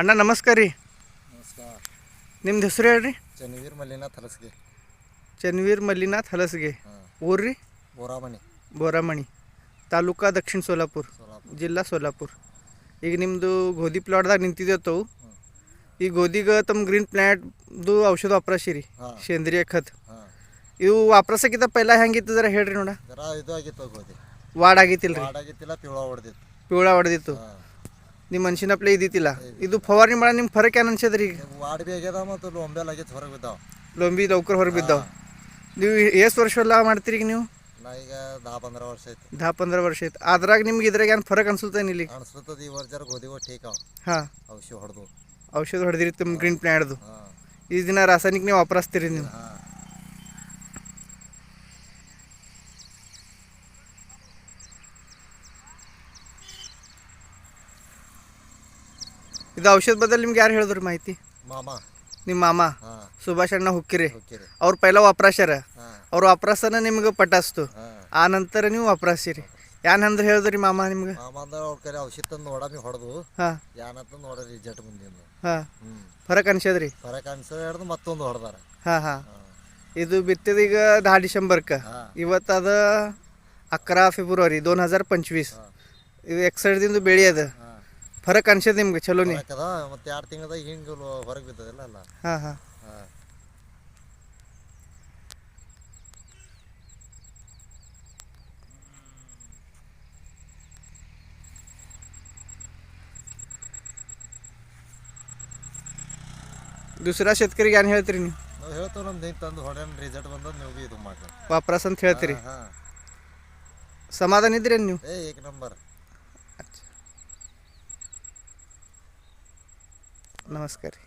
ಅಣ್ಣ ನಮಸ್ಕಾರ ರೀ. ನಮಸ್ಕಾರ. ನಿಮ್ದು ಹೆಸರು ಹೇಳ್ರಿ. ಚನ್ನವೀರ್ ಮಲ್ಲಿನಾಥ್ ಹಲಸ್ಗೆ. ಚನ್ನವೀರ್ ಮಲ್ಲಿನಾಥ್ ಹಲಸ್ಗೆ. ಊರು ರೀ ಬೋರಾಮಣಿ. ಬೋರಾಮಣಿ ತಾಲೂಕಾ ದಕ್ಷಿಣ ಸೋಲಾಪುರ, ಜಿಲ್ಲಾ ಸೋಲಾಪುರ. ಈಗ ನಿಮ್ಮದು ಗೋಧಿ ಪ್ಲಾಟ್ದಾಗ ನಿಂತಿದ್ದೆವು. ಈ ಗೋಧಿಗೆ ತಮ್ಮ ಗ್ರೀನ್ ಪ್ಲ್ಯಾಂಟ್ದು ಔಷಧ ವಾಪರಸಿರಿ, ಸೇಂದ್ರಿಯ ಖತ್. ಇವು ವಾಪರಸಕ್ಕಿಂತ ಪೈಲ ಹೆಂಗಿತ್ತು ಜರ ಹೇಳ್ರಿ ನೋಡ. ಜರ ಇದು ಆಗಿತ್ತು ಗೋಧಿ, ವಾಡ್ ಆಗಿತ್ತಿಲ್ಲ ರೀ, ಆಗಿತ್ತಿಲ್ಲ, ಪಿವಳ ಹೊಡೆದಿತ್ತು. ಪಿವಳ ಹೊಡೆದಿತ್ತು. ನಿಮ್ಮ ಮನುಷ್ಯನಪ್ಲೆ ಇದ್ದಿತ್ತಿಲ್ಲ. ಇದು ಫವಾರ್ನಿ ಮಾಡಿ ನಿಮ್ಗೆ ಫರಕ್ ಏನು ಅನ್ಸದ್ರಿ? ಈಗ ವಾಡ್ ಬಿ ಆಗ್ಯದ ಮತ್ತು ಲೊಂಬೆಲ್ ಆಗಿತ್ತು, ಹೊರಗೆ ಬಿದ್ದಾವ. ಲೊಂಬಿ ದೌಕರ್ ಹೊರಗೆ ಬಿದ್ದಾವ. ನೀವು ಎಷ್ಟು ವರ್ಷ ಎಲ್ಲ ಮಾಡ್ತೀರಿ ಈಗ ನೀವು? ನಾ ಈಗ 10-15 ವರ್ಷ ಆಯ್ತು. 10-15 ವರ್ಷ ಆಯ್ತು. ಅದ್ರಾಗ ನಿಮ್ಗೆ ಇದ್ರಾಗ ಏನು ಫರಕ್ ಅನ್ಸುತ್ತೇನೆ ಇಲ್ಲಿ? ಅನ್ಸುತ್ತದೆ ಈ ವರ್ಷ ಜರ ಗೋಧಿಗಳು ಟೇಕ್ ಅವ. ಹಾಂ, ಔಷಧ ಹೊಡೆದು ಔಷಧ ಹೊಡೆದಿರಿ ನಿಮ್ಮ ಗ್ರೀನ್ ಪ್ಲ್ಯಾಂಟ್ದು. ಈ ದಿನ ರಾಸಾಯನಿಕ ನೀವು ವಾಪರಿಸ್ತೀರಿ ನೀವು? ಇದು ಔಷಧ ಬದಲು ನಿಮ್ಗೆ ಯಾರು ಹೇಳಿದ್ರಿ ಮಾಹಿತಿ? ಮಾಮ, ನಿಮ್ಮ ಮಾಮ ಸುಭಾಷ್ ಅಣ್ಣ ಹುಕ್ಕಿರಿ. ಹುಕ್ಕಿರಿ. ಅವ್ರು ಪೈಲ ವಾಪರಾಸ್ಯಾರ. ಅವ್ರು ವಾಪರಾಸನ ನಿಮ್ಗೆ ಪಟಾಸ್ತು. ಆ ನಂತರ ನೀವು ವಾಪರಾಸಿರಿ. ಯಾನ್ ಅಂದ್ರೆ ಹೇಳಿದ್ರಿ ಮಾಮ ನಿಮ್ಗೆ? ಮಾಮ ಅಂದ್ರೆ ಅವ್ರ ಕಡೆ ಔಷಧ ತಂದು ನೋಡಮಿ ಹೊಡೆದು. ಹಾಂ, ಯಾನಂತ ನೋಡ್ರಿ ರಿಸಲ್ಟ್ ಮುಂದಿನ. ಹಾಂ, ಫರಕ್ ಅನ್ಸದ್ರಿ? ಫರಕ್ ಅನ್ಸೋದು ಹಿಡ್ದು ಮತ್ತೊಂದು ಹೊಡೆದಾರ. ಹಾಂ ಹಾಂ. ಇದು ಬಿತ್ತಿದ ಈಗ 10 ಡಿಸೆಂಬರ್ಗೆ. ಇವತ್ತು ಅದು 11 ಫೆಬ್ರವರಿ 2025. ಇದು ಎಕ್ಸೈಡ್ದಿಂದ ಬೆಳೆ ಅದ. ಫರಕ್ ಅನ್ಸದ ನಿಮ್ಗೆ ಚಲೋನಿ? ಮತ್ತೆ 2 ತಿಂಗಳದಾಗ ಹಿಂಗೆ ಹೊರಗೆ ಬಿದ್ದದಿಲ್ಲ ಅಲ್ಲ. ಹಾಂ ಹಾಂ. दुसऱ्या शेतकरी ಏನು ಹೇಳ್ತೀರಿ ನೀವು? ನಾವು ಹೇಳ್ತೇವೆ, ನಮ್ದು ಹಿಂಗೆ ತಂದು ಹೊಡೆನ್ ರಿಸಲ್ಟ್ ಬಂದದ್ದು, ನೀವು ಭೀ ಇದು ಮಾಡ್ರಿ ವಾಪಸ್ ಅಂತ ಹೇಳ್ತೀರಿ. ಸಮಾಧಾನ ಇದ್ರೇನು ನೀವು? ಏಕ್ ನಂಬರ್. ನಮಸ್ಕಾರ ರೀ.